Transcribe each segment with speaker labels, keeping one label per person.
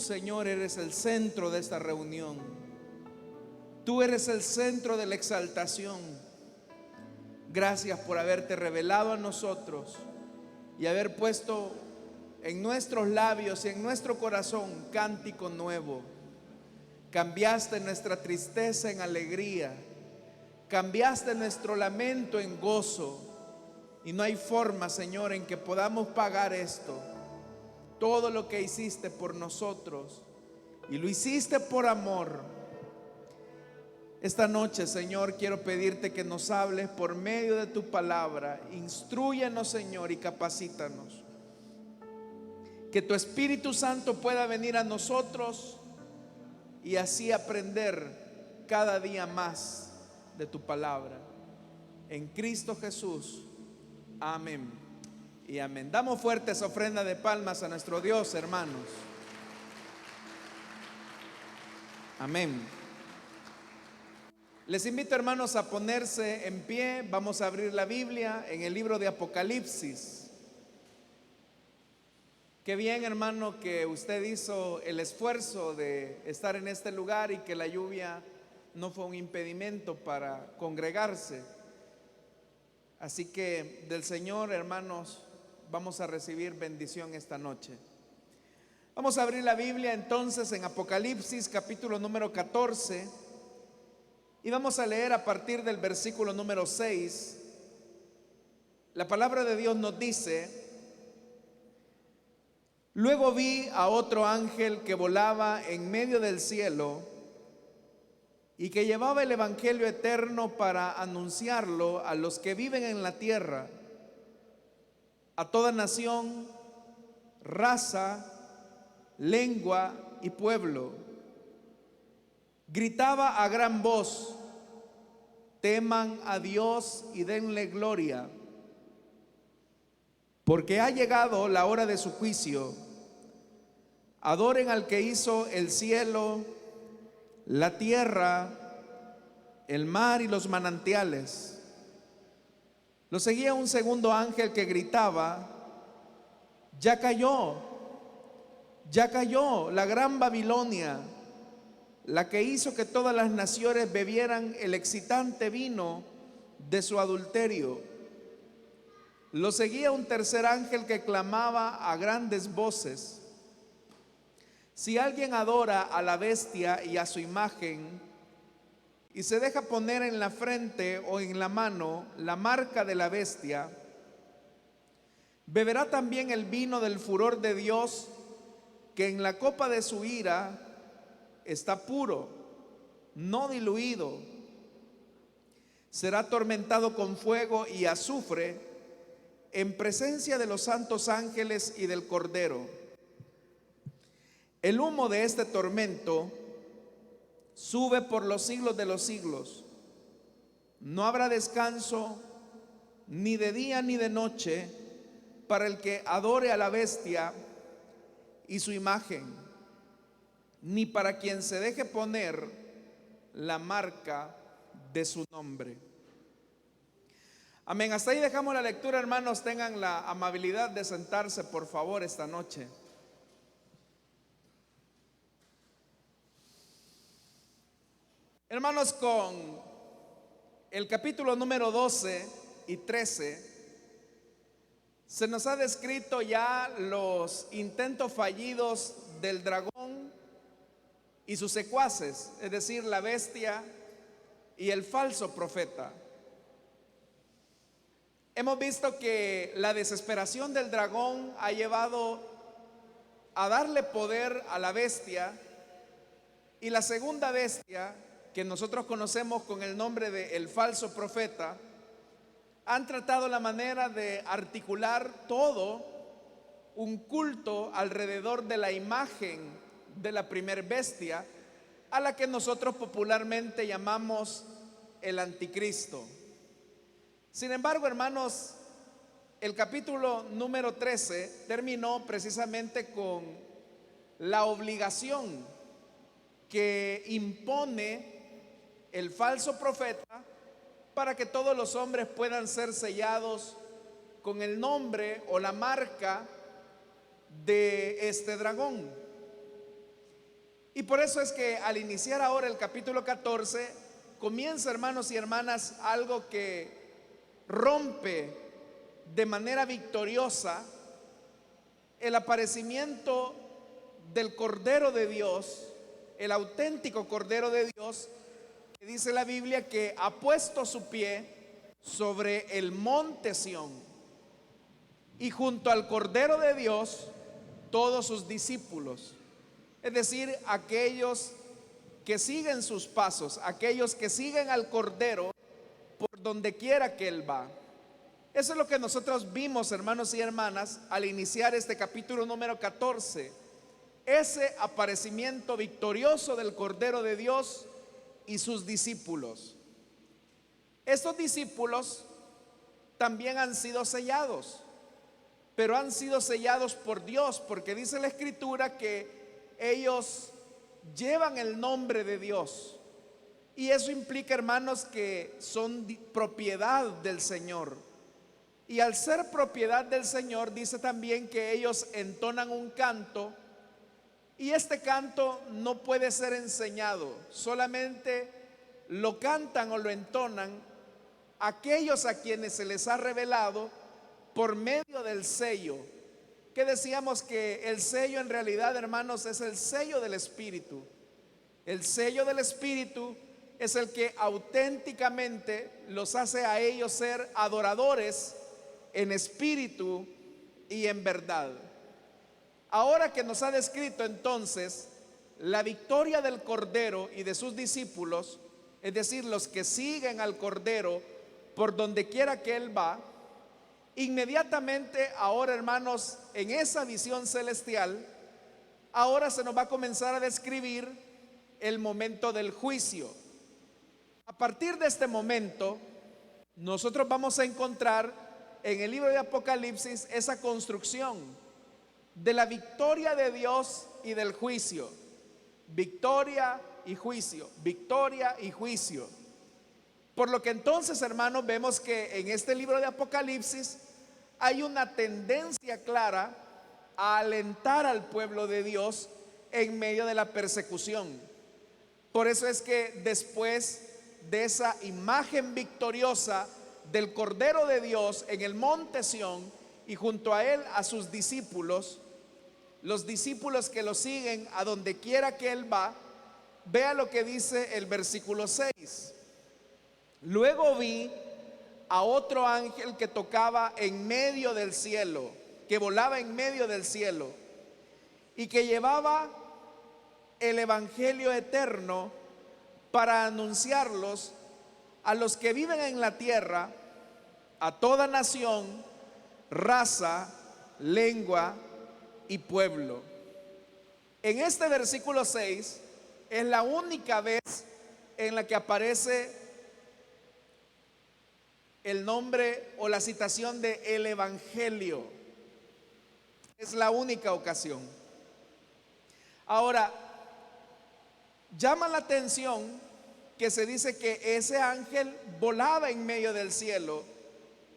Speaker 1: Señor, eres el centro de esta reunión. Tú eres el centro de la exaltación. Gracias por haberte revelado a nosotros y haber puesto en nuestros labios y en nuestro corazón un cántico nuevo. Cambiaste nuestra tristeza en alegría. Cambiaste nuestro lamento en gozo. Y no hay forma, Señor, en que podamos pagar esto. Todo lo que hiciste por nosotros, y lo hiciste por amor. Esta noche, Señor, quiero pedirte que nos hables por medio de tu palabra. Instrúyenos, Señor, y capacítanos. Que tu Espíritu Santo pueda venir a nosotros y así aprender cada día más de tu palabra. En Cristo Jesús. Amén y amén. Damos fuertes ofrendas de palmas a nuestro Dios, hermanos. Amén. Les invito, hermanos, a ponerse en pie. Vamos a abrir la Biblia en el libro de Apocalipsis. Qué bien, hermano, que usted hizo el esfuerzo de estar en este lugar y que la lluvia no fue un impedimento para congregarse. Así que del Señor, hermanos, vamos a recibir bendición esta noche. Vamos a abrir la Biblia entonces en Apocalipsis capítulo número 14 y vamos a leer a partir del versículo número 6. La palabra de Dios nos dice: luego vi a otro ángel que volaba en medio del cielo y que llevaba el evangelio eterno para anunciarlo a los que viven en la tierra, a toda nación, raza, lengua y pueblo. Gritaba a gran voz: teman a Dios y denle gloria, porque ha llegado la hora de su juicio. Adoren al que hizo el cielo, la tierra, el mar y los manantiales. Lo seguía un segundo ángel que gritaba: ya cayó la gran Babilonia, la que hizo que todas las naciones bebieran el excitante vino de su adulterio. Lo seguía un tercer ángel que clamaba a grandes voces: si alguien adora a la bestia y a su imagen y se deja poner en la frente o en la mano la marca de la bestia, beberá también el vino del furor de Dios, que en la copa de su ira está puro, no diluido. Será atormentado con fuego y azufre en presencia de los santos ángeles y del Cordero. El humo de este tormento sube por los siglos de los siglos. No habrá descanso ni de día ni de noche para el que adore a la bestia y su imagen, ni para quien se deje poner la marca de su nombre. Amén. Hasta ahí dejamos la lectura, hermanos. Tengan la amabilidad de sentarse, por favor, esta noche. Hermanos, con el capítulo número 12 y 13 se nos ha descrito ya los intentos fallidos del dragón y sus secuaces, es decir, la bestia y el falso profeta. Hemos visto que la desesperación del dragón ha llevado a darle poder a la bestia, y la segunda bestia, que nosotros conocemos con el nombre de el falso profeta, han tratado la manera de articular todo un culto alrededor de la imagen de la primer bestia, a la que nosotros popularmente llamamos el anticristo. Sin embargo, hermanos, el capítulo número 13 terminó precisamente con la obligación que impone el falso profeta para que todos los hombres puedan ser sellados con el nombre o la marca de este dragón. Y por eso es que al iniciar ahora el capítulo 14, comienza, hermanos y hermanas, algo que rompe de manera victoriosa el aparecimiento del Cordero de Dios, el auténtico Cordero de Dios, que dice la Biblia que ha puesto su pie sobre el monte Sión, y junto al Cordero de Dios todos sus discípulos, es decir, aquellos que siguen sus pasos, aquellos que siguen al Cordero por donde quiera que Él va. Eso es lo que nosotros vimos, hermanos y hermanas, al iniciar este capítulo número 14, ese aparecimiento victorioso del Cordero de Dios y sus discípulos. Estos discípulos también han sido sellados, pero han sido sellados por Dios, porque dice la Escritura que ellos llevan el nombre de Dios. Y eso implica, hermanos, que son propiedad del Señor. Y al ser propiedad del Señor, dice también que ellos entonan un canto. Y este canto no puede ser enseñado, solamente lo cantan o lo entonan aquellos a quienes se les ha revelado por medio del sello. Que decíamos que el sello en realidad, hermanos, es el sello del Espíritu. El sello del Espíritu es el que auténticamente los hace a ellos ser adoradores en espíritu y en verdad. Ahora que nos ha descrito entonces la victoria del Cordero y de sus discípulos, es decir, los que siguen al Cordero por donde quiera que Él va, inmediatamente ahora, hermanos, en esa visión celestial, ahora se nos va a comenzar a describir el momento del juicio. A partir de este momento, nosotros vamos a encontrar en el libro de Apocalipsis esa construcción de la victoria de Dios y del juicio. Victoria y juicio, victoria y juicio. Por lo que entonces, hermanos, vemos que en este libro de Apocalipsis hay una tendencia clara a alentar al pueblo de Dios en medio de la persecución. Por eso es que después de esa imagen victoriosa del Cordero de Dios en el monte Sión y junto a Él a sus discípulos, los discípulos que lo siguen a donde quiera que Él va, vea lo que dice el versículo 6. Luego vi a otro ángel que tocaba en medio del cielo, que volaba en medio del cielo, y que llevaba el evangelio eterno para anunciarlos a los que viven en la tierra, a toda nación, raza, lengua y pueblo. En este versículo 6 es la única vez en la que aparece el nombre o la citación de el evangelio. Es la única ocasión. Ahora, llama la atención que se dice que ese ángel volaba en medio del cielo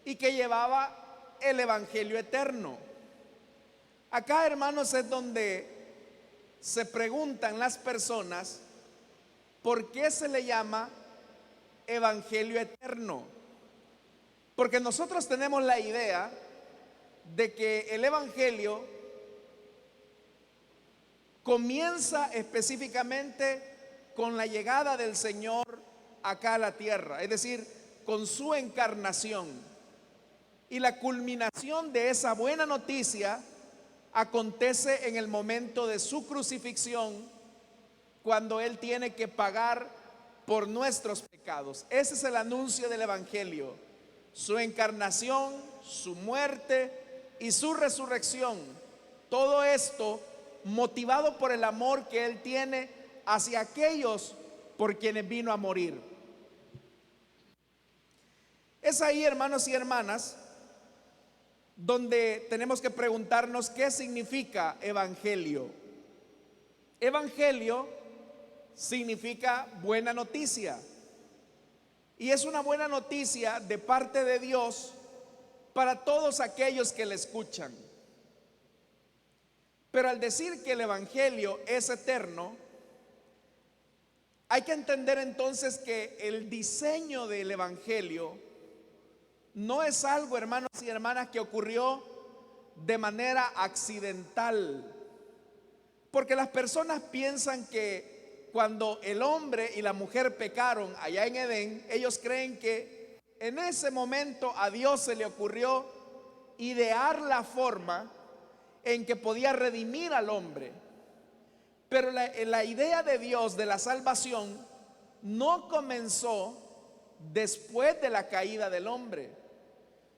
Speaker 1: y que llevaba el evangelio eterno. Acá, hermanos, es donde se preguntan las personas por qué se le llama evangelio eterno. Porque nosotros tenemos la idea de que el evangelio comienza específicamente con la llegada del Señor acá a la tierra, es decir, con su encarnación. Y la culminación de esa buena noticia acontece en el momento de su crucifixión, cuando Él tiene que pagar por nuestros pecados. Ese es el anuncio del evangelio: su encarnación, su muerte y su resurrección. Todo esto motivado por el amor que Él tiene hacia aquellos por quienes vino a morir. Es ahí, hermanos y hermanas, donde tenemos que preguntarnos qué significa evangelio. Evangelio significa buena noticia. Y es una buena noticia de parte de Dios para todos aquellos que le escuchan. Pero al decir que el evangelio es eterno, Hay que entender entonces que el diseño del Evangelio no es algo, hermanos y hermanas, que ocurrió de manera accidental. Porque las personas piensan que cuando el hombre y la mujer pecaron allá en Edén, ellos creen que en ese momento a Dios se le ocurrió idear la forma en que podía redimir al hombre. Pero la idea de Dios de la salvación no comenzó después de la caída del hombre,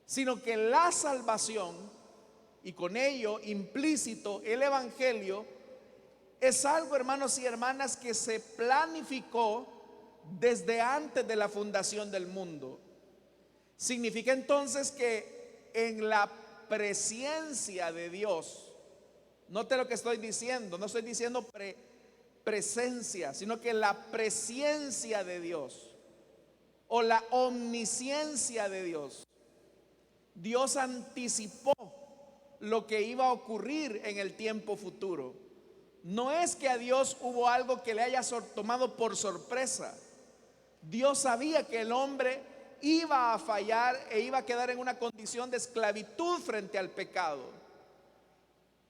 Speaker 1: sino que la salvación, y con ello implícito el Evangelio, es algo, hermanos y hermanas, que se planificó desde antes de la fundación del mundo. Significa entonces que en la presencia de Dios, note lo que estoy diciendo, no estoy diciendo presencia, sino que la presencia de Dios o la omnisciencia de Dios, Dios anticipó lo que iba a ocurrir en el tiempo futuro. No es que a Dios hubo algo que le haya tomado por sorpresa. Dios sabía que el hombre iba a fallar e iba a quedar en una condición de esclavitud frente al pecado.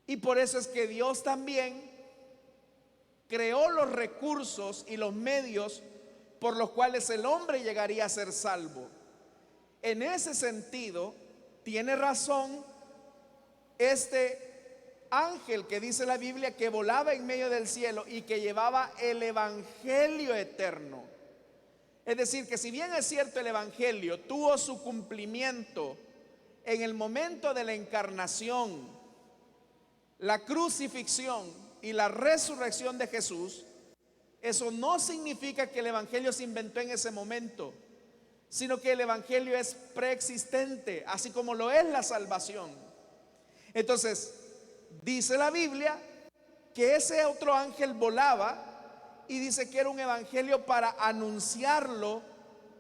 Speaker 1: Y por eso es que Dios también creó los recursos y los medios por los cuales el hombre llegaría a ser salvo. En ese sentido, tiene razón este ángel que dice la Biblia que volaba en medio del cielo y que llevaba el evangelio eterno. Es decir, que si bien es cierto, el evangelio tuvo su cumplimiento en el momento de la encarnación, la crucifixión y la resurrección de Jesús, eso no significa que el evangelio se inventó en ese momento, sino que el evangelio es preexistente, así como lo es la salvación. Entonces, dice la Biblia que ese otro ángel volaba y dice que era un evangelio para anunciarlo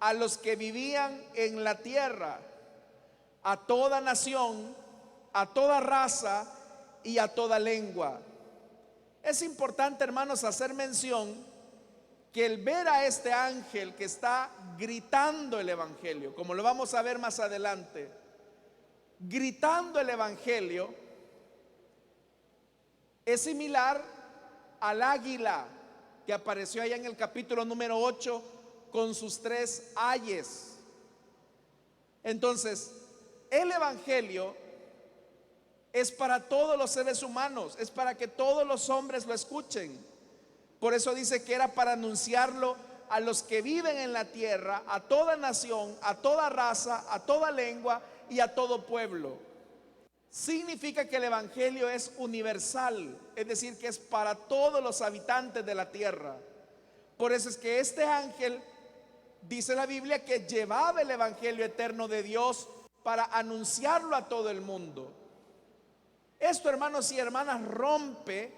Speaker 1: a los que vivían en la tierra, a toda nación, a toda raza y a toda lengua. Es importante, hermanos, hacer mención que el ver a este ángel que está gritando el evangelio, como lo vamos a ver más adelante, gritando el evangelio, es similar al águila que apareció allá en el capítulo número 8 con sus 3 ayes. Entonces, el evangelio es para todos los seres humanos, es para que todos los hombres lo escuchen. Por eso dice que era para anunciarlo a los que viven en la tierra, a toda nación, a toda raza, a toda lengua y a todo pueblo. Significa que el evangelio es universal, es decir, que es para todos los habitantes de la tierra. Por eso es que este ángel, dice la Biblia, que llevaba el evangelio eterno de Dios para anunciarlo a todo el mundo. Esto, hermanos y hermanas, rompe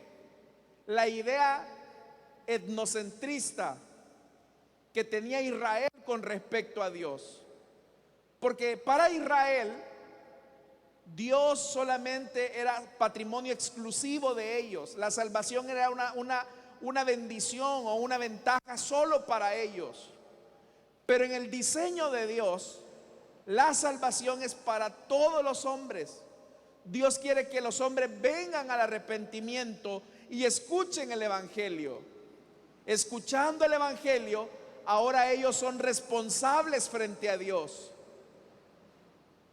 Speaker 1: la idea etnocentrista que tenía Israel con respecto a Dios. Porque para Israel, Dios solamente era patrimonio exclusivo de ellos. La salvación era una bendición o una ventaja solo para ellos. Pero en el diseño de Dios, la salvación es para todos los hombres. Dios quiere que los hombres vengan al arrepentimiento y escuchen el evangelio. Escuchando el evangelio, ahora ellos son responsables frente a Dios.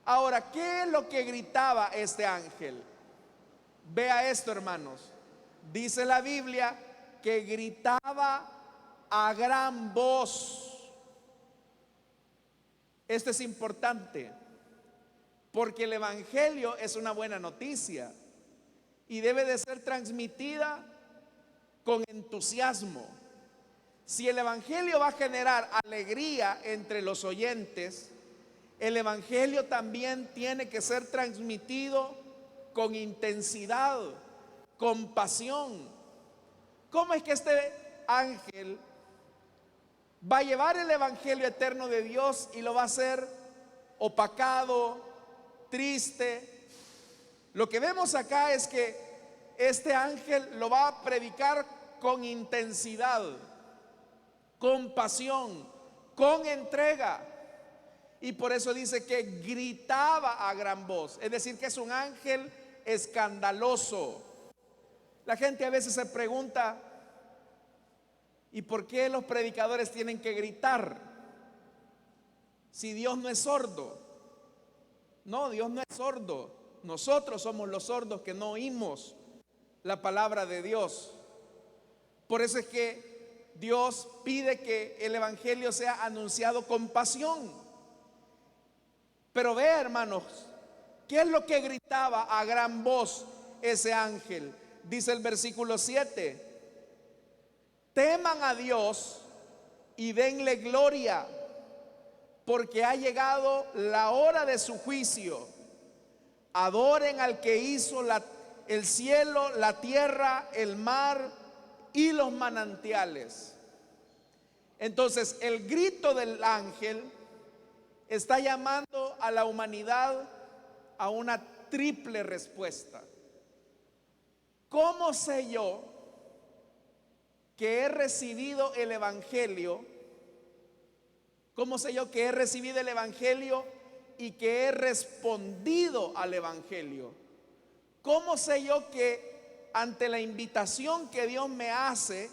Speaker 1: Ahora, ¿qué es lo que gritaba este ángel? Vea esto, hermanos. Dice la Biblia que gritaba a gran voz. Esto es importante, porque el evangelio es una buena noticia y debe de ser transmitida con entusiasmo. Si el evangelio va a generar alegría entre los oyentes, el evangelio también tiene que ser transmitido con intensidad, con pasión. ¿Cómo es que este ángel va a llevar el evangelio eterno de Dios y lo va a hacer opacado, triste? Lo que vemos acá es que este ángel lo va a predicar con intensidad. con pasión, con entrega. Y por eso dice que gritaba a gran voz. Es decir, que es un ángel escandaloso. La gente a veces se pregunta, ¿y por qué los predicadores tienen que gritar si Dios no es sordo? No, Dios no es sordo. Nosotros somos los sordos que no oímos la palabra de Dios. Por eso es que Dios pide que el evangelio sea anunciado con pasión. Pero vea, hermanos, ¿qué es lo que gritaba a gran voz ese ángel? Dice el versículo 7: teman a Dios y denle gloria, porque ha llegado la hora de su juicio. Adoren al que hizo el cielo, la tierra, el mar y los manantiales. Entonces, el grito del ángel está llamando a la humanidad a una triple respuesta. ¿Cómo sé yo que he recibido el evangelio? ¿Cómo sé yo que he recibido el evangelio y que he respondido al evangelio? ¿Cómo sé yo que ante la invitación que Dios me hace,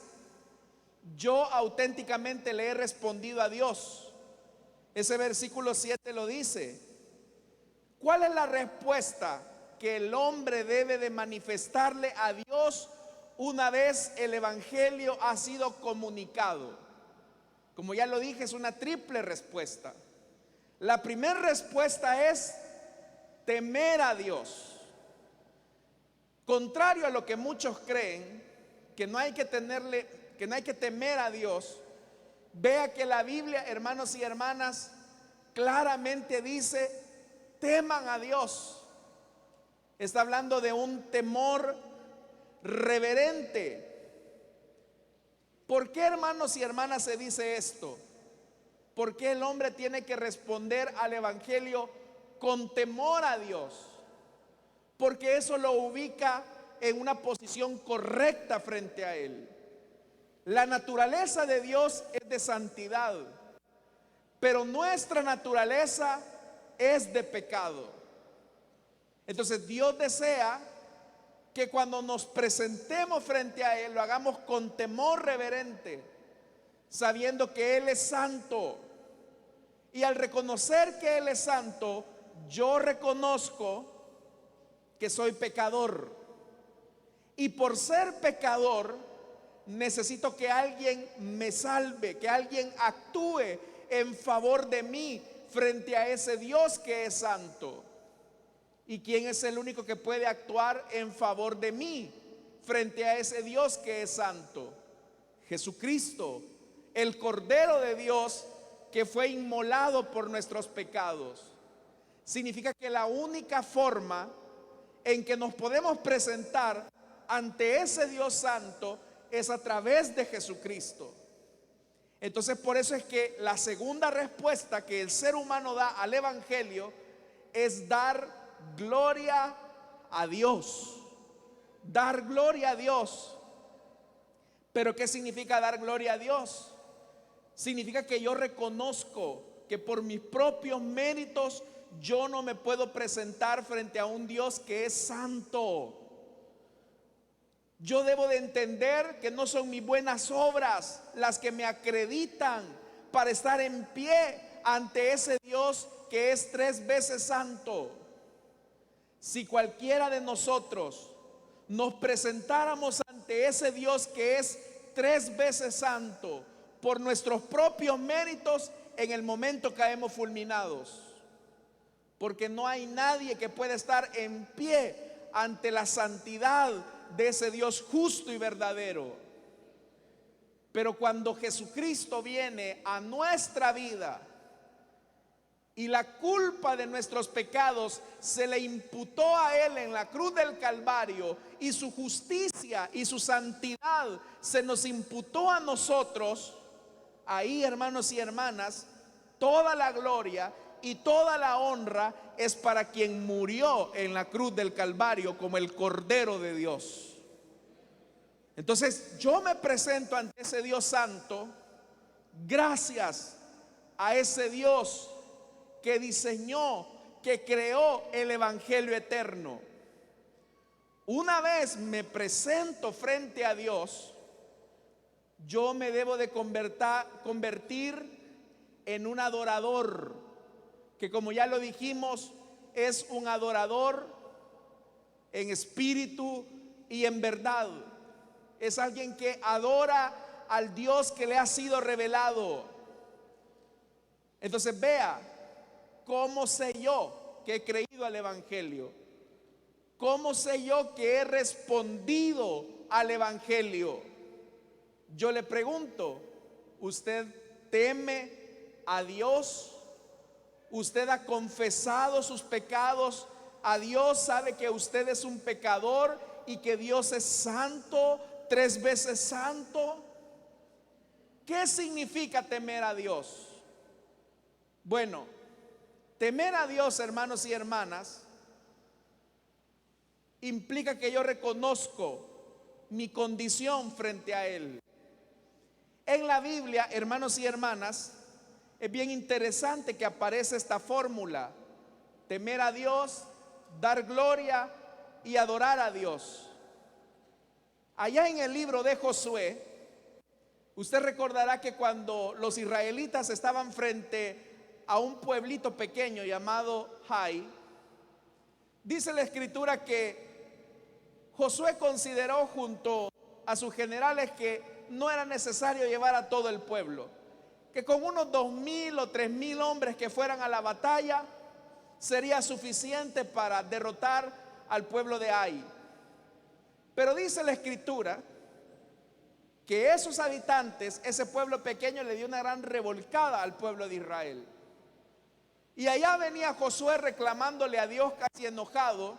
Speaker 1: yo auténticamente le he respondido a Dios? Ese versículo 7 lo dice. ¿Cuál es la respuesta que el hombre debe de manifestarle a Dios una vez el evangelio ha sido comunicado? Como ya lo dije, es una triple respuesta. La primera respuesta es temer a Dios. Contrario a lo que muchos creen, que no hay que temer a Dios, vea que la Biblia, hermanos y hermanas, claramente dice: teman a Dios. Está hablando de un temor reverente. ¿Por qué, hermanos y hermanas, se dice esto? ¿Por qué el hombre tiene que responder al evangelio con temor a Dios? Porque eso lo ubica en una posición correcta frente a Él. La naturaleza de Dios es de santidad, pero nuestra naturaleza es de pecado. Entonces Dios desea que cuando nos presentemos frente a Él lo hagamos con temor reverente, sabiendo que Él es santo. Y al reconocer que Él es santo, yo reconozco que soy pecador. Y por ser pecador, necesito que alguien me salve, que alguien actúe en favor de mí frente a ese Dios que es santo. ¿Y quién es el único que puede actuar en favor de mí frente a ese Dios que es santo? Jesucristo, el Cordero de Dios que fue inmolado por nuestros pecados. Significa que la única forma en que nos podemos presentar ante ese Dios santo es a través de Jesucristo. Entonces, por eso es que la segunda respuesta que el ser humano da al evangelio es dar gloria a Dios. Dar gloria a Dios. ¿Pero qué significa dar gloria a Dios? Significa que yo reconozco que por mis propios méritos yo no me puedo presentar frente a un Dios que es santo. Yo debo de entender que no son mis buenas obras las que me acreditan para estar en pie ante ese Dios que es 3 veces santo. Si cualquiera de nosotros nos presentáramos ante ese Dios que es 3 veces santo por nuestros propios méritos, en el momento caemos fulminados, porque no hay nadie que pueda estar en pie ante la santidad de ese Dios justo y verdadero. Pero cuando Jesucristo viene a nuestra vida y la culpa de nuestros pecados se le imputó a Él en la cruz del Calvario, y su justicia y su santidad se nos imputó a nosotros, ahí, hermanos y hermanas, toda la gloria y toda la honra es para quien murió en la cruz del Calvario como el Cordero de Dios. Entonces yo me presento ante ese Dios santo Gracias a ese Dios que diseñó, que creó el Evangelio eterno. Una vez me presento frente a Dios, yo me debo de convertir en un adorador, que como ya lo dijimos, es un adorador en espíritu y en verdad. Es alguien que adora al Dios que le ha sido revelado. Entonces vea, ¿cómo sé yo que he creído al Evangelio? ¿Cómo sé yo que he respondido al Evangelio? Yo le pregunto, ¿usted teme a Dios? ¿Usted ha confesado sus pecados a Dios? ¿Sabe que usted es un pecador y que Dios es santo, 3 veces santo? ¿Qué significa temer a Dios? Bueno, temer a Dios, hermanos y hermanas, implica que yo reconozco mi condición frente a Él. En la Biblia, hermanos y hermanas, es bien interesante que aparece esta fórmula: temer a Dios, dar gloria y adorar a Dios. Allá en el libro de Josué, usted recordará que cuando los israelitas estaban frente a un pueblito pequeño llamado Jai, dice la escritura que Josué consideró junto a sus generales que no era necesario llevar a todo el pueblo, que con unos 2,000 o 3,000 hombres que fueran a la batalla sería suficiente para derrotar al pueblo de Ai. Pero dice la escritura que esos habitantes, ese pueblo pequeño, le dio una gran revolcada al pueblo de Israel. Y allá venía Josué reclamándole a Dios, casi enojado,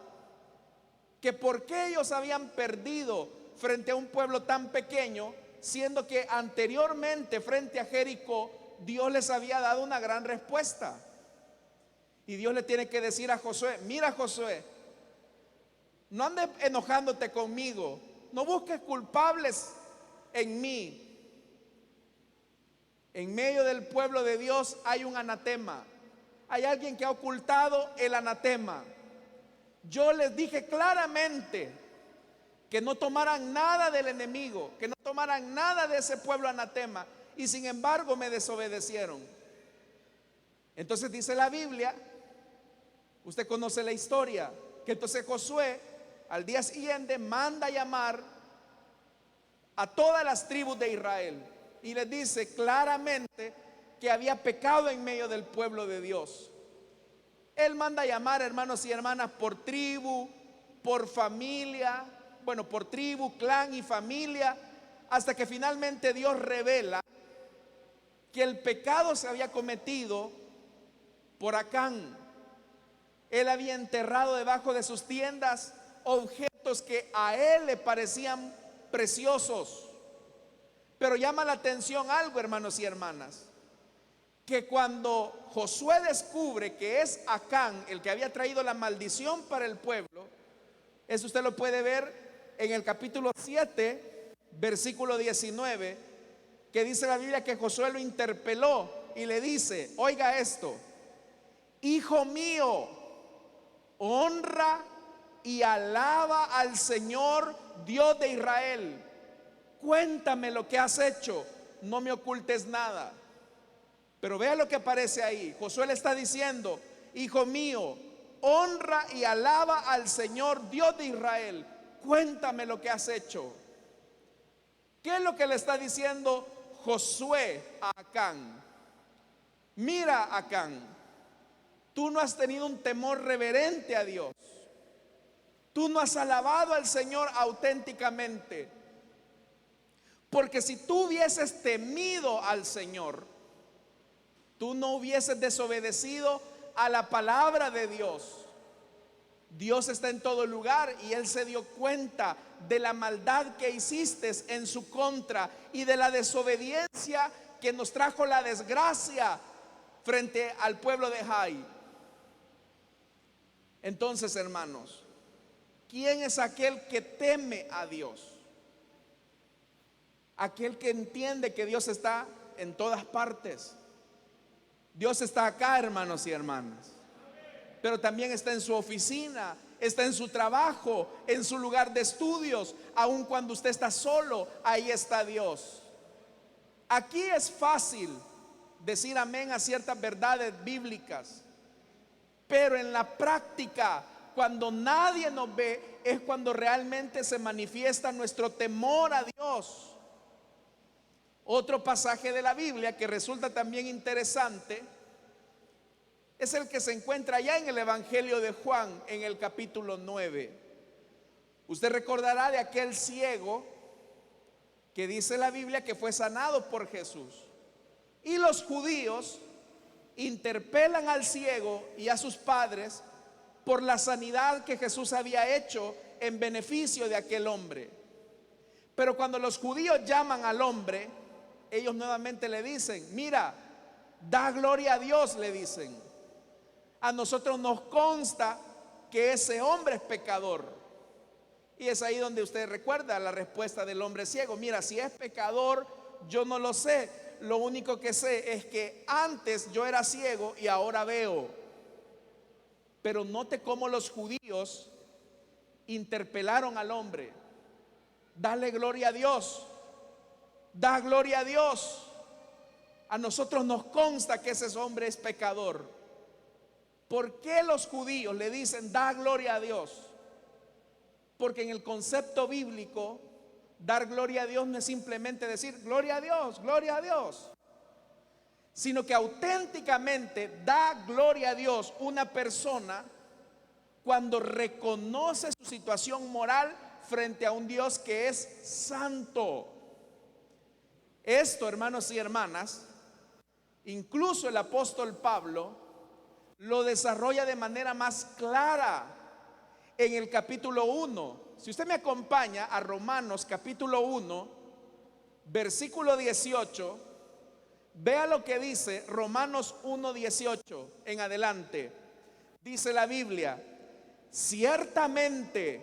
Speaker 1: que por qué ellos habían perdido frente a un pueblo tan pequeño, siendo que anteriormente frente a Jericó Dios les había dado una gran respuesta. Y Dios le tiene que decir a Josué: mira, Josué, no andes enojándote conmigo, no busques culpables en mí. En medio del pueblo de Dios hay un anatema. Hay alguien que ha ocultado el anatema. Yo les dije claramente que no tomaran nada del enemigo, que no tomaran nada de ese pueblo anatema, y sin embargo me desobedecieron. Entonces dice la Biblia, usted conoce la historia, que entonces Josué al día siguiente manda llamar a todas las tribus de Israel y les dice claramente que había pecado en medio del pueblo de Dios. Él manda llamar, hermanos y hermanas, por tribu, por familia, bueno, por tribu, clan y familia, hasta que finalmente Dios revela que el pecado se había cometido por Acán. Él había enterrado debajo de sus tiendas objetos que a él le parecían preciosos. Pero llama la atención algo, hermanos y hermanas, que cuando Josué descubre que es Acán el que había traído la maldición para el pueblo, eso usted lo puede ver en el capítulo 7, versículo 19, que dice la Biblia que Josué lo interpeló y le dice: oiga esto, hijo mío, honra y alaba al Señor Dios de Israel. Cuéntame lo que has hecho, no me ocultes nada. Pero vea lo que aparece ahí. Josué le está diciendo: hijo mío, honra y alaba al Señor Dios de Israel. Cuéntame lo que has hecho. ¿Qué es lo que le está diciendo Josué a Acán? Mira, Acán, tú no has tenido un temor reverente a Dios. Tú no has alabado al Señor auténticamente. Porque si tú hubieses temido al Señor, tú no hubieses desobedecido a la palabra de Dios. Dios está en todo lugar y Él se dio cuenta de la maldad que hiciste en su contra y de la desobediencia que nos trajo la desgracia frente al pueblo de Jai. Entonces, hermanos, ¿quién es aquel que teme a Dios? Aquel que entiende que Dios está en todas partes. Dios está acá, hermanos y hermanas, pero también está en su oficina, está en su trabajo, en su lugar de estudios. Aun cuando usted está solo, ahí está Dios. Aquí es fácil decir amén a ciertas verdades bíblicas, pero en la práctica, cuando nadie nos ve, es cuando realmente se manifiesta nuestro temor a Dios. Otro pasaje de la Biblia que resulta también interesante es el que se encuentra allá en el Evangelio de Juan, en el capítulo 9. Usted recordará de aquel ciego que dice la Biblia que fue sanado por Jesús. Y los judíos interpelan al ciego y a sus padres por la sanidad que Jesús había hecho en beneficio de aquel hombre. Pero cuando los judíos llaman al hombre, ellos nuevamente le dicen: mira, da gloria a Dios, le dicen. A nosotros nos consta que ese hombre es pecador. Y es ahí donde usted recuerda la respuesta del hombre ciego: mira, si es pecador, yo no lo sé. Lo único que sé es que antes yo era ciego y ahora veo. Pero note cómo los judíos interpelaron al hombre: dale gloria a Dios, da gloria a Dios. A nosotros nos consta que ese hombre es pecador. ¿Por qué los judíos le dicen da gloria a Dios? Porque en el concepto bíblico, dar gloria a Dios no es simplemente decir gloria a Dios, sino que auténticamente da gloria a Dios una persona cuando reconoce su situación moral frente a un Dios que es santo. Esto, hermanos y hermanas, incluso el apóstol Pablo lo desarrolla de manera más clara en el capítulo 1. Si usted me acompaña a Romanos capítulo 1, versículo 18, vea lo que dice Romanos 1:18 en adelante. Dice la Biblia: ciertamente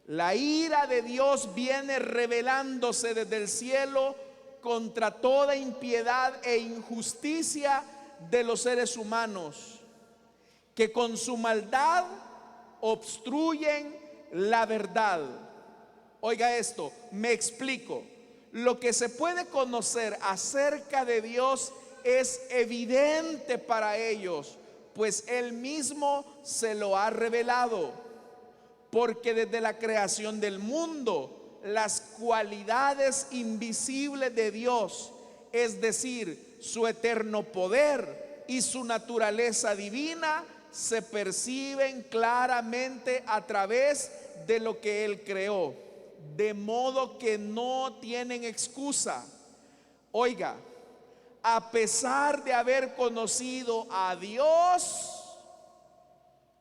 Speaker 1: la ira de Dios viene revelándose desde el cielo contra toda impiedad e injusticia de los seres humanos, que con su maldad obstruyen la verdad. Oiga esto, me explico. Lo que se puede conocer acerca de Dios es evidente para ellos, pues Él mismo se lo ha revelado. Porque desde la creación del mundo, las cualidades invisibles de Dios, es decir, su eterno poder y su naturaleza divina, se perciben claramente a través de lo que Él creó, de modo que no tienen excusa. Oiga, a pesar de haber conocido a Dios,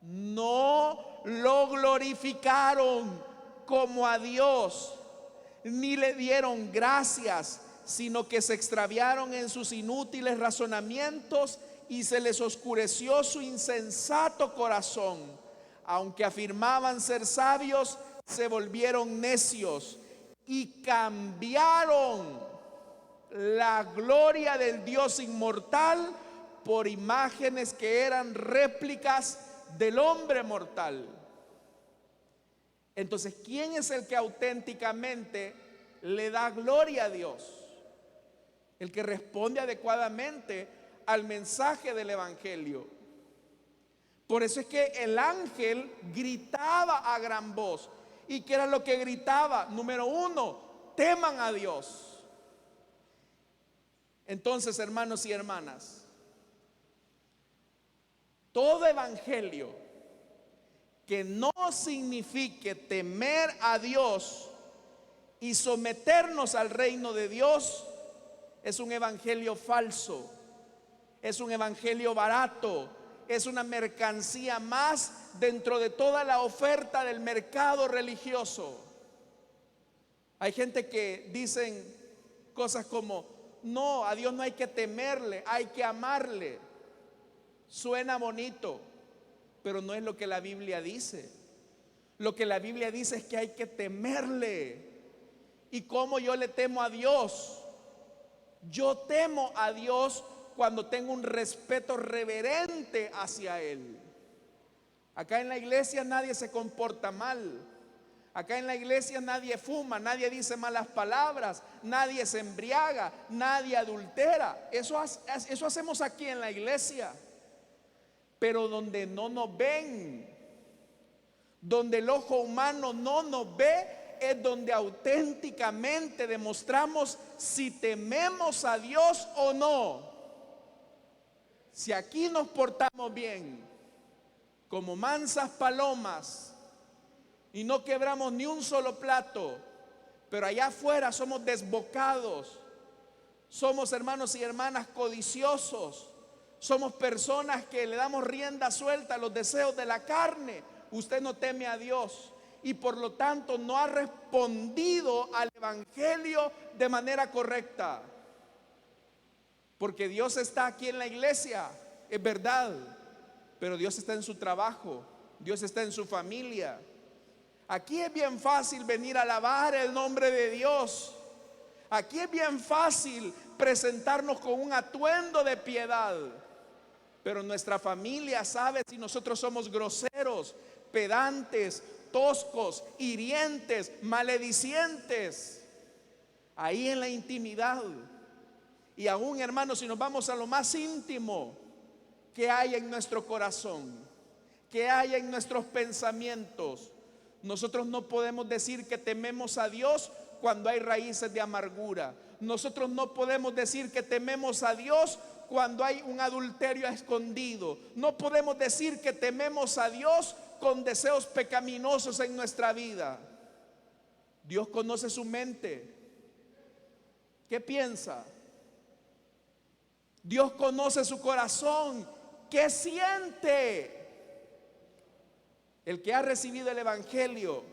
Speaker 1: no lo glorificaron como a Dios, ni le dieron gracias, sino que se extraviaron en sus inútiles razonamientos y se les oscureció su insensato corazón. Aunque afirmaban ser sabios, se volvieron necios y cambiaron la gloria del Dios inmortal por imágenes que eran réplicas del hombre mortal. Entonces, ¿quién es el que auténticamente le da gloria a Dios? El que responde adecuadamente al mensaje del Evangelio. Por eso es que el ángel gritaba a gran voz. ¿Y qué era lo que gritaba? Número uno, teman a Dios. Entonces, hermanos y hermanas, todo evangelio que no signifique temer a Dios y someternos al reino de Dios es un evangelio falso, es un evangelio barato, es una mercancía más dentro de toda la oferta del mercado religioso. Hay gente que dicen cosas como: no, a Dios no hay que temerle, hay que amarle. Suena bonito, pero no es lo que la Biblia dice. Lo que la Biblia dice es que hay que temerle. ¿Y cómo yo le temo a Dios? Yo temo a Dios cuando tengo un respeto reverente hacia Él. Acá en la iglesia nadie se comporta mal. Acá en la iglesia nadie fuma, nadie dice malas palabras, nadie se embriaga, nadie adultera. Eso hacemos aquí en la iglesia. Pero donde no nos ven, donde el ojo humano no nos ve, es donde auténticamente demostramos si tememos a Dios o no. Si aquí nos portamos bien, como mansas palomas, y no quebramos ni un solo plato, pero allá afuera somos desbocados, somos hermanos y hermanas codiciosos, somos personas que le damos rienda suelta a los deseos de la carne, usted no teme a Dios y por lo tanto no ha respondido al evangelio de manera correcta. Porque Dios está aquí en la iglesia, es verdad, pero Dios está en su trabajo, Dios está en su familia. Aquí es bien fácil venir a alabar el nombre de Dios. Aquí es bien fácil presentarnos con un atuendo de piedad. Pero nuestra familia sabe si nosotros somos groseros, pedantes, toscos, hirientes, maledicientes. Ahí en la intimidad. Y aún, hermanos, si nos vamos a lo más íntimo, ¿qué hay en nuestro corazón? ¿Qué hay en nuestros pensamientos? Nosotros no podemos decir que tememos a Dios cuando hay raíces de amargura. Nosotros no podemos decir que tememos a Dios cuando hay un adulterio escondido. No podemos decir que tememos a Dios con deseos pecaminosos en nuestra vida. Dios conoce su mente. ¿Qué piensa? Dios conoce su corazón. ¿Qué siente? El que ha recibido el evangelio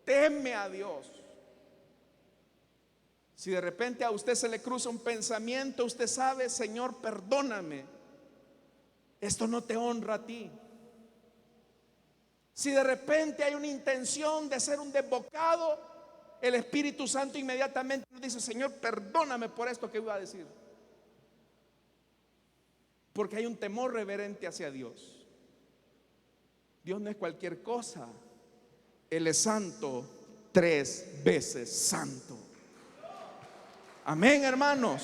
Speaker 1: teme a Dios. Si de repente a usted se le cruza un pensamiento, usted sabe: Señor, perdóname, esto no te honra a ti. Si de repente hay una intención de ser un desbocado, el Espíritu Santo inmediatamente nos dice: Señor, perdóname por esto que iba a decir. Porque hay un temor reverente hacia Dios. Dios no es cualquier cosa. Él es santo, 3 veces santo. Amén, hermanos.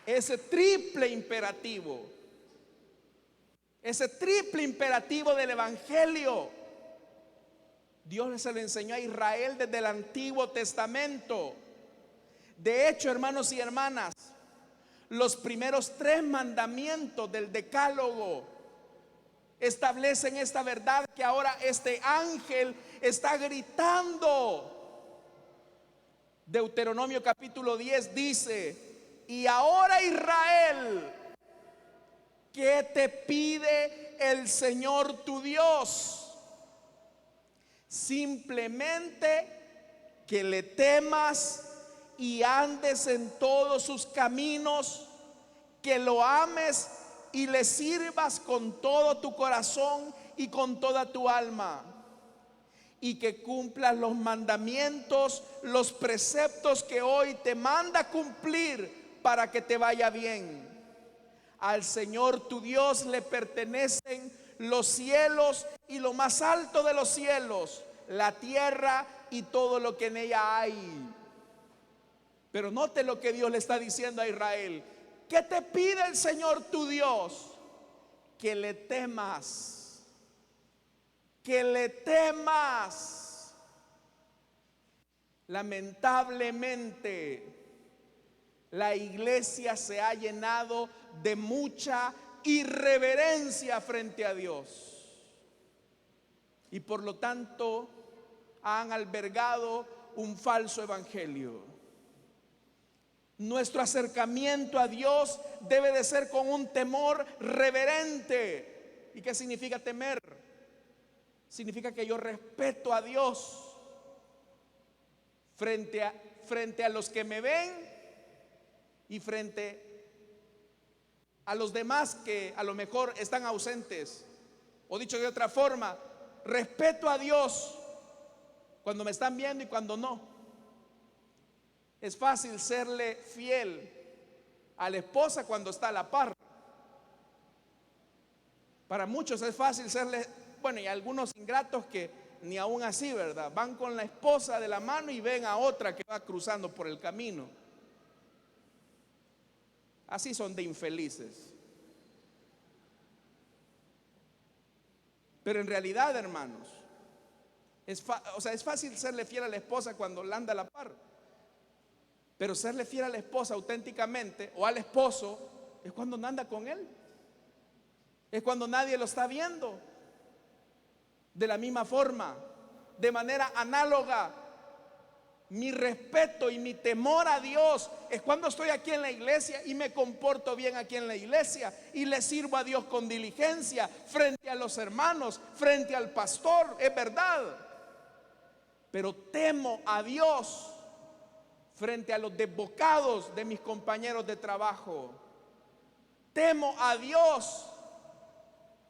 Speaker 1: Ese triple imperativo del evangelio, Dios se lo enseñó a Israel desde el Antiguo Testamento. De hecho, hermanos y hermanas, los primeros 3 mandamientos del Decálogo establecen esta verdad que ahora este ángel está gritando. Deuteronomio capítulo 10 dice: y ahora, Israel, ¿qué te pide el Señor tu Dios? Simplemente que le temas y andes en todos sus caminos, que lo ames y le sirvas con todo tu corazón y con toda tu alma, y que cumplas los mandamientos, los preceptos que hoy te manda cumplir para que te vaya bien. Al Señor tu Dios le pertenecen los cielos y lo más alto de los cielos, la tierra y todo lo que en ella hay. Pero note lo que Dios le está diciendo a Israel. ¿Qué te pide el Señor tu Dios? Que le temas. Que le temas. Lamentablemente, la iglesia se ha llenado de mucha irreverencia frente a Dios. Y por lo tanto, han albergado un falso evangelio. Nuestro acercamiento a Dios debe de ser con un temor reverente. ¿Y qué significa temer? Significa que yo respeto a Dios frente a los que me ven y frente a los demás que a lo mejor están ausentes. O dicho de otra forma, respeto a Dios cuando me están viendo y cuando no. Es fácil serle fiel a la esposa cuando está a la par. Para muchos es fácil serle, bueno, y algunos ingratos que ni aún así, ¿verdad? Van con la esposa de la mano y ven a otra que va cruzando por el camino. Así son de infelices. Pero en realidad, hermanos, es fácil serle fiel a la esposa cuando la anda a la par. Pero serle fiel a la esposa auténticamente o al esposo es cuando no anda con él. Es cuando nadie lo está viendo. De la misma forma, de manera análoga, mi respeto y mi temor a Dios es cuando estoy aquí en la iglesia y me comporto bien aquí en la iglesia y le sirvo a Dios con diligencia frente a los hermanos, frente al pastor, es verdad. Pero temo a Dios frente a los desbocados de mis compañeros de trabajo. Temo a Dios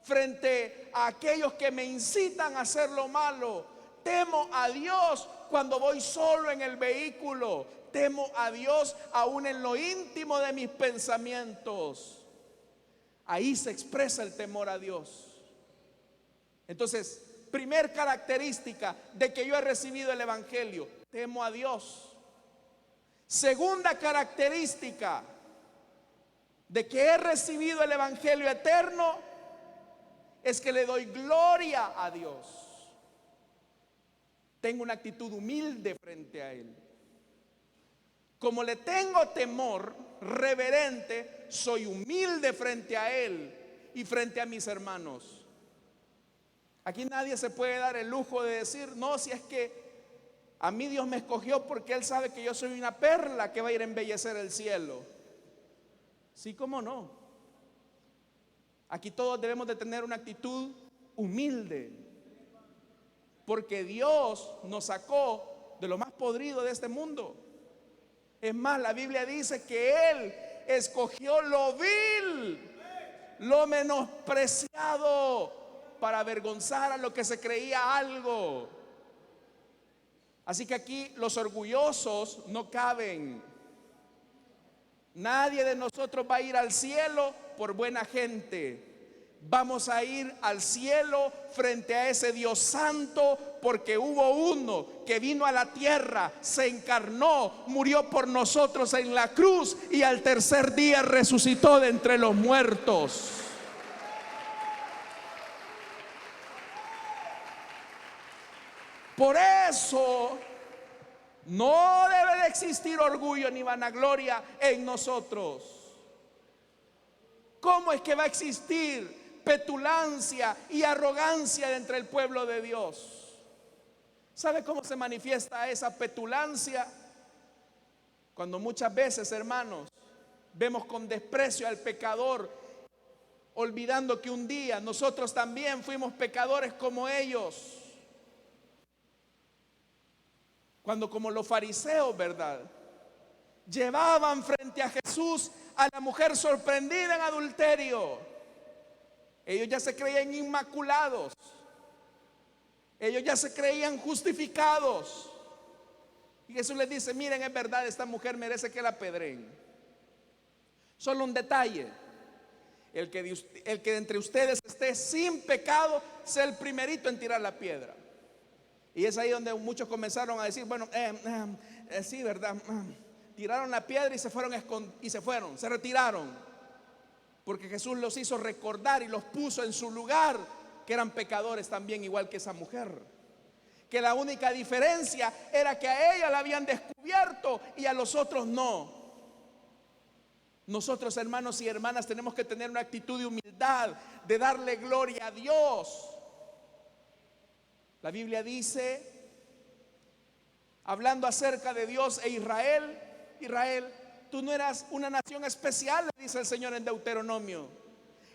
Speaker 1: frente a aquellos que me incitan a hacer lo malo. Temo a Dios cuando voy solo en el vehículo. Temo a Dios aún en lo íntimo de mis pensamientos. Ahí se expresa el temor a Dios. Entonces, primer característica de que yo he recibido el evangelio: temo a Dios. Segunda característica de que he recibido el evangelio eterno es que le doy gloria a Dios. Tengo una actitud humilde frente a Él. Como le tengo temor reverente, soy humilde frente a Él y frente a mis hermanos. Aquí nadie se puede dar el lujo de decir: no, si es que a mí Dios me escogió porque Él sabe que yo soy una perla que va a ir a embellecer el cielo. Sí, cómo no. Aquí todos debemos de tener una actitud humilde, porque Dios nos sacó de lo más podrido de este mundo. Es más, la Biblia dice que Él escogió lo vil, lo menospreciado, para avergonzar a lo que se creía algo. Así que aquí los orgullosos no caben. Nadie de nosotros va a ir al cielo por buena gente. Vamos a ir al cielo frente a ese Dios santo, porque hubo uno que vino a la tierra, se encarnó, murió por nosotros en la cruz y al tercer día resucitó de entre los muertos. Por eso no debe de existir orgullo ni vanagloria en nosotros. ¿Cómo es que va a existir petulancia y arrogancia entre el pueblo de Dios? ¿Sabe cómo se manifiesta esa petulancia? Cuando muchas veces, hermanos, vemos con desprecio al pecador, olvidando que un día nosotros también fuimos pecadores como ellos. Cuando, como los fariseos, ¿verdad?, llevaban frente a Jesús a la mujer sorprendida en adulterio. Ellos ya se creían inmaculados. Ellos ya se creían justificados. Y Jesús les dice: miren, es verdad, esta mujer merece que la apedreen. Solo un detalle: el que de entre ustedes esté sin pecado, sea el primerito en tirar la piedra. Y es ahí donde muchos comenzaron a decir: bueno, sí, ¿verdad? Tiraron la piedra y se retiraron, porque Jesús los hizo recordar y los puso en su lugar, que eran pecadores también, igual que esa mujer. Que la única diferencia era que a ella la habían descubierto y a los otros no. Nosotros, hermanos y hermanas, tenemos que tener una actitud de humildad, de darle gloria a Dios. La Biblia dice, hablando acerca de Dios e Israel: Israel, tú no eras una nación especial, le dice el Señor en Deuteronomio.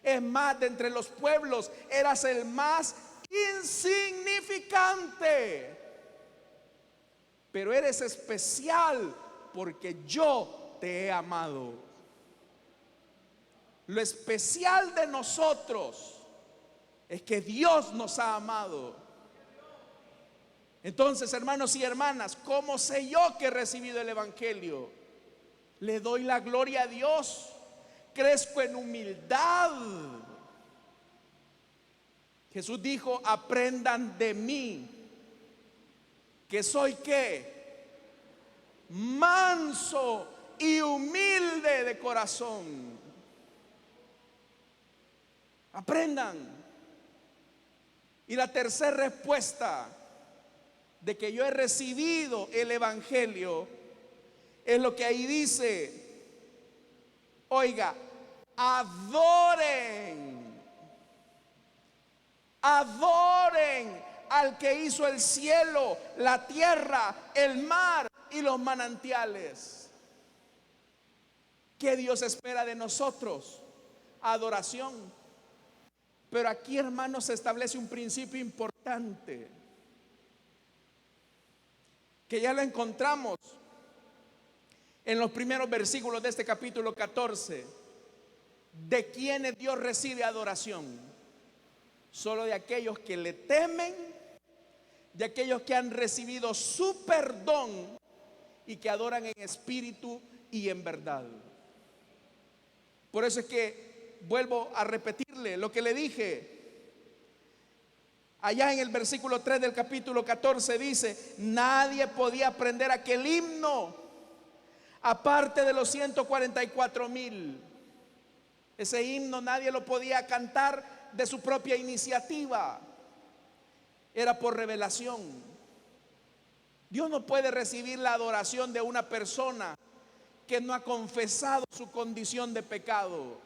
Speaker 1: Es más, de entre los pueblos eras el más insignificante, pero eres especial porque yo te he amado. Lo especial de nosotros es que Dios nos ha amado. Entonces, hermanos y hermanas, ¿cómo sé yo que he recibido el Evangelio? Le doy la gloria a Dios, crezco en humildad. Jesús dijo: aprendan de mí, que soy ¿qué? Manso y humilde de corazón. Aprendan. Y la tercera respuesta de que yo he recibido el Evangelio es lo que ahí dice. Oiga, adoren, adoren al que hizo el cielo, la tierra, el mar y los manantiales. ¿Qué Dios espera de nosotros? Adoración. Pero aquí, hermanos, se establece un principio importante, que ya lo encontramos en los primeros versículos de este capítulo 14. ¿De quiénes Dios recibe adoración? Solo de aquellos que le temen, de aquellos que han recibido su perdón y que adoran en espíritu y en verdad. Por eso es que vuelvo a repetirle lo que le dije. Allá en el versículo 3 del capítulo 14 dice: nadie podía aprender aquel himno aparte de los 144,000. Ese himno nadie lo podía cantar de su propia iniciativa, era por revelación. Dios no puede recibir la adoración de una persona que no ha confesado su condición de pecado.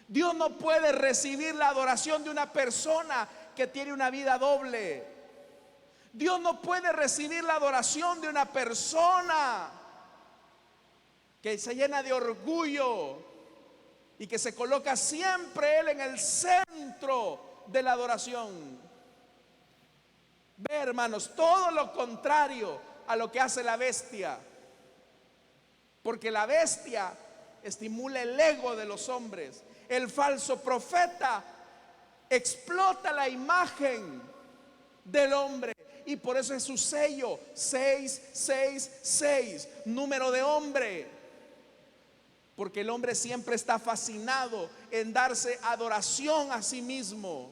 Speaker 1: Dios no puede recibir la adoración de una persona que tiene una vida doble. Dios no puede recibir la adoración de una persona que se llena de orgullo y que se coloca siempre él en el centro de la adoración. Ve, hermanos, todo lo contrario a lo que hace la bestia. Porque la bestia estimula el ego de los hombres. El falso profeta explota la imagen del hombre, y por eso es su sello 666, número de hombre. Porque el hombre siempre está fascinado en darse adoración a sí mismo.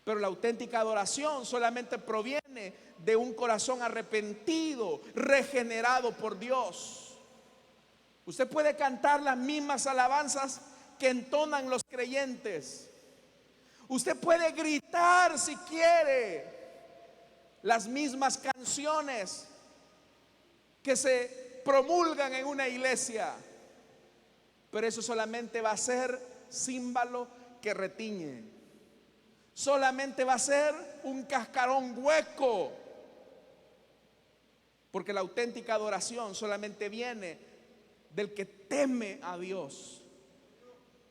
Speaker 1: Pero la auténtica adoración solamente proviene de un corazón arrepentido, regenerado por Dios. Usted puede cantar las mismas alabanzas que entonan los creyentes. Usted puede gritar si quiere las mismas canciones que se promulgan en una iglesia, pero eso solamente va a ser címbalo que retiñe. Solamente va a ser un cascarón hueco, porque la auténtica adoración solamente viene del que teme a Dios.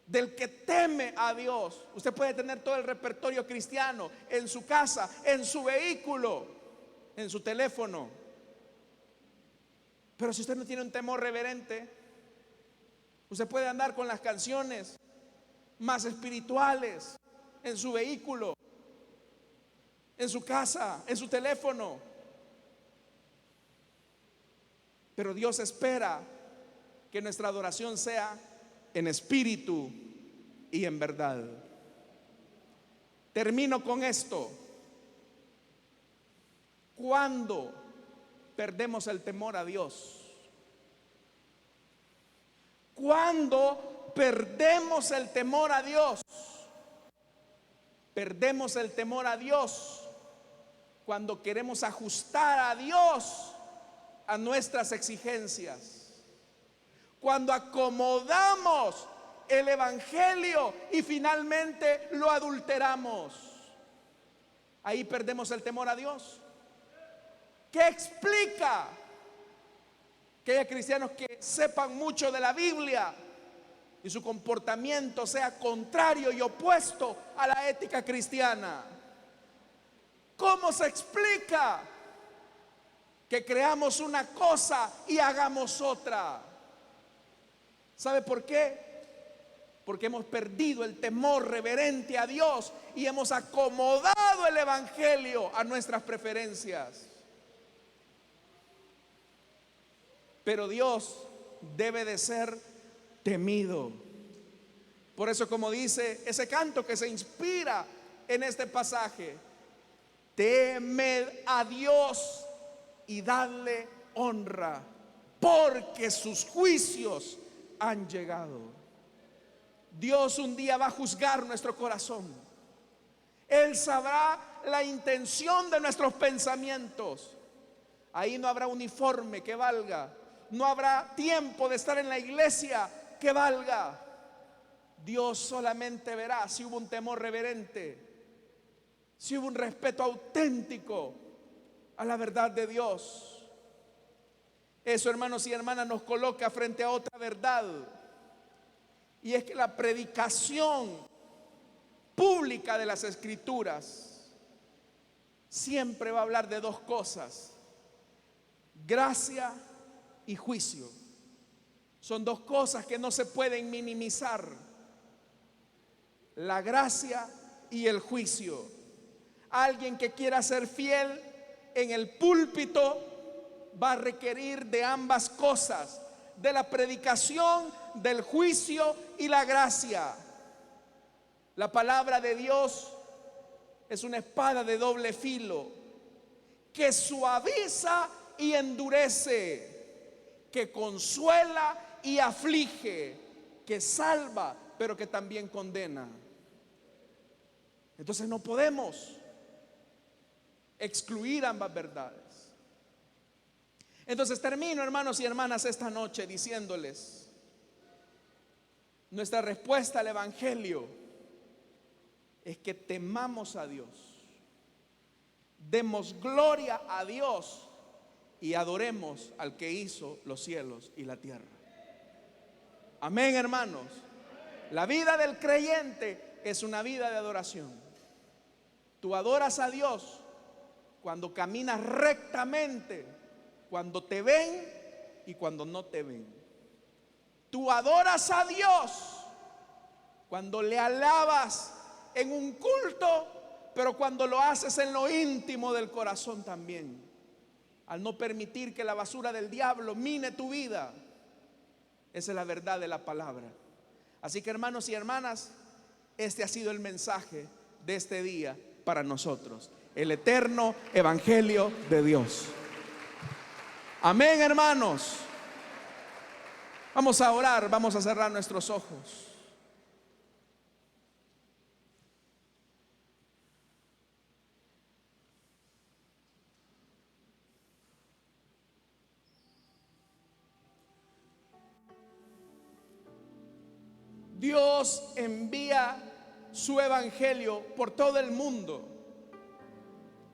Speaker 1: Del que teme a Dios. Usted puede tener todo el repertorio cristiano en su casa, en su vehículo, en su teléfono, pero si usted no tiene un temor reverente, usted puede andar con las canciones más espirituales en su vehículo, en su casa, en su teléfono. Pero Dios espera que nuestra adoración sea en espíritu y en verdad. Termino con esto. ¿Cuándo perdemos el temor a Dios? ¿Cuándo perdemos el temor a Dios? Perdemos el temor a Dios cuando queremos ajustar a Dios a nuestras exigencias. Cuando acomodamos el evangelio y finalmente lo adulteramos. Ahí perdemos el temor a Dios. ¿Qué explica que haya cristianos que sepan mucho de la Biblia y su comportamiento sea contrario y opuesto a la ética cristiana? ¿Cómo se explica que creamos una cosa y hagamos otra? ¿Sabe por qué? porque hemos perdido el temor reverente a Dios y hemos acomodado el evangelio a nuestras preferencias. Pero Dios debe de ser temido. Por eso, como dice ese canto que se inspira en este pasaje, temed a Dios y dadle honra, porque sus juicios han llegado. Dios un día va a juzgar nuestro corazón. Él sabrá la intención de nuestros pensamientos. Ahí no habrá uniforme que valga, no habrá tiempo de estar en la iglesia que valga. Dios solamente verá si hubo un temor reverente, si hubo un respeto auténtico a la verdad de Dios. Eso, hermanos y hermanas, nos coloca frente a otra verdad, y es que la predicación pública de las Escrituras siempre va a hablar de dos cosas: gracia y juicio. Son dos cosas que no se pueden minimizar: la gracia y el juicio. Alguien que quiera ser fiel en el púlpito va a requerir de ambas cosas: de la predicación, del juicio y la gracia. La palabra de Dios es una espada de doble filo que suaviza y endurece, que consuela y aflige, que salva, pero que también condena. Entonces no podemos excluir ambas verdades. Entonces termino, hermanos y hermanas, esta noche diciéndoles: nuestra respuesta al evangelio es que temamos a Dios, demos gloria a Dios y adoremos al que hizo los cielos y la tierra. Amén, hermanos. La vida del creyente es una vida de adoración. Tú adoras a Dios cuando caminas rectamente, cuando te ven y cuando no te ven. Tú adoras a Dios cuando le alabas en un culto, pero cuando lo haces en lo íntimo del corazón también, al no permitir que la basura del diablo mine tu vida. Esa es la verdad de la palabra. Así que, hermanos y hermanas, este ha sido el mensaje de este día para nosotros: el eterno evangelio de Dios. Amén, hermanos. Vamos a orar, vamos a cerrar nuestros ojos. Dios envía su evangelio por todo el mundo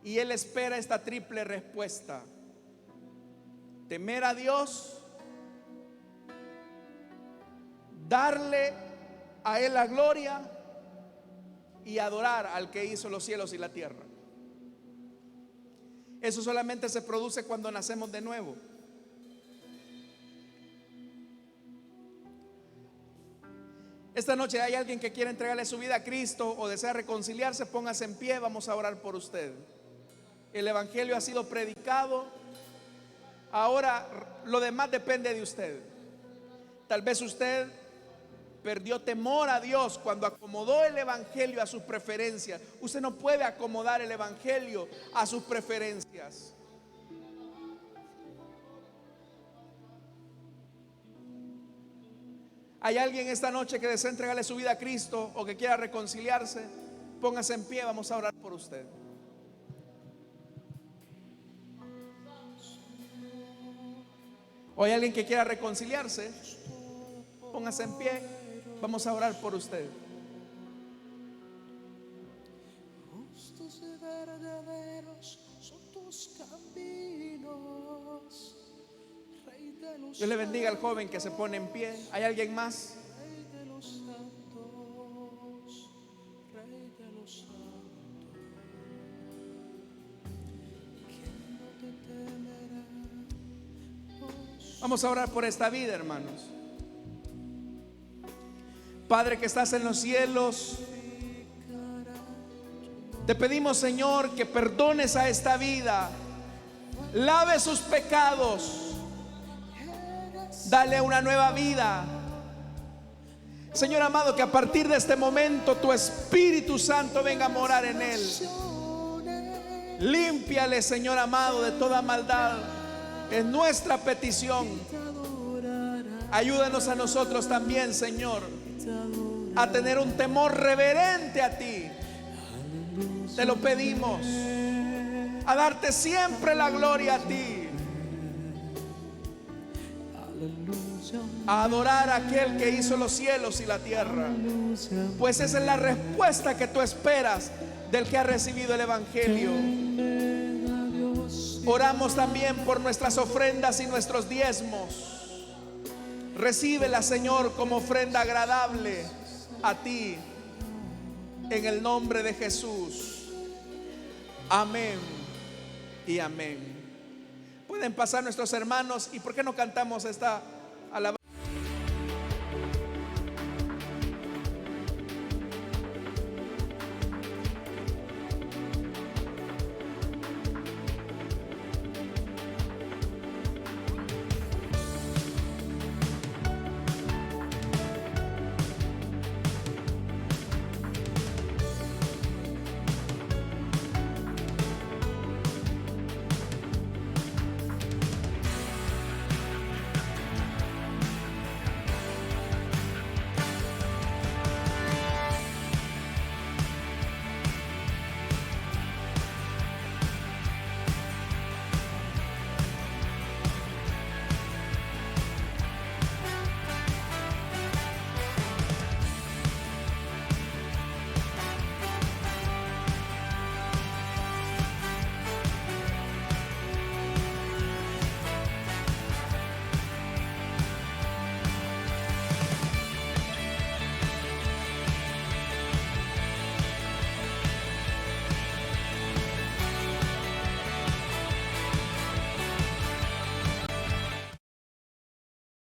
Speaker 1: y Él espera esta triple respuesta: temer a Dios, darle a Él la gloria y adorar al que hizo los cielos y la tierra. Eso solamente se produce cuando nacemos de nuevo. Esta noche hay alguien que quiere entregarle su vida a Cristo o desea reconciliarse. Póngase en pie, vamos a orar por usted. El evangelio ha sido predicado. Ahora lo demás depende de usted. Tal vez usted perdió temor a Dios cuando acomodó el evangelio a sus preferencias. Usted no puede acomodar el evangelio a sus preferencias. ¿Hay alguien esta noche que desea entregarle su vida a Cristo o que quiera reconciliarse? Póngase en pie, vamos a orar por usted. ¿O hay alguien que quiera reconciliarse? Póngase en pie, vamos a orar por usted.
Speaker 2: Justos y verdaderos son tus caminos, Rey de los
Speaker 1: Dios le bendiga al joven que se pone en pie. ¿Hay alguien más?
Speaker 2: Rey de los santos, Rey de los santos. ¿Quién no te temerá?
Speaker 1: Vamos a orar por esta vida, hermanos. Padre que estás en los cielos, te pedimos, Señor, que perdones a esta vida, lave sus pecados, dale una nueva vida. Señor amado, que a partir de este momento tu Espíritu Santo venga a morar en él. Límpiale, Señor amado, de toda maldad. Es nuestra petición. Ayúdanos a nosotros también, Señor, a tener un temor reverente a ti. Te lo pedimos, a darte siempre la gloria a ti, a adorar a aquel que hizo los cielos y la tierra, pues esa es la respuesta que tú esperas del que ha recibido el Evangelio. Oramos también por nuestras ofrendas y nuestros diezmos. Recíbela, Señor, como ofrenda agradable a ti, en el nombre de Jesús. Amén y amén. Pueden pasar nuestros hermanos, y ¿por qué no cantamos esta alabanza?